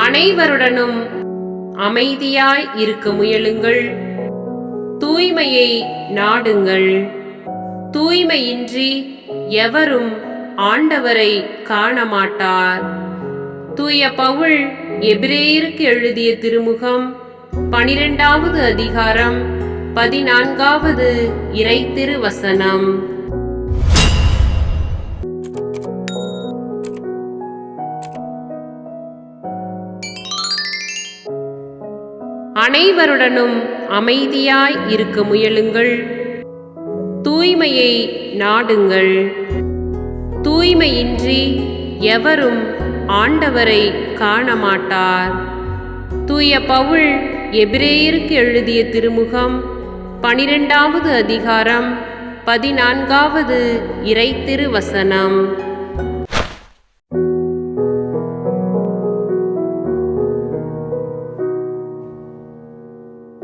அனைவருடனும் அமைதியாய் இருக்க முயலுங்கள். தூய்மையை நாடுங்கள். தூய்மையின்றி எவரும் ஆண்டவரை காணமாட்டார். தூய பவுல் எபிரேயருக்கு எழுதிய திருமுகம் 12வது அதிகாரம் 14வது இறைத்திருவசனம். அனைவருடனும் அமைதியாய் இருக்க முயலுங்கள். தூய்மையை நாடுங்கள். தூய்மையின்றி எவரும் ஆண்டவரை காணமாட்டார். தூய பவுல் எபிரேயருக்கு எழுதிய திருமுகம் 12வது அதிகாரம் 14வது இறைத்திருவசனம்.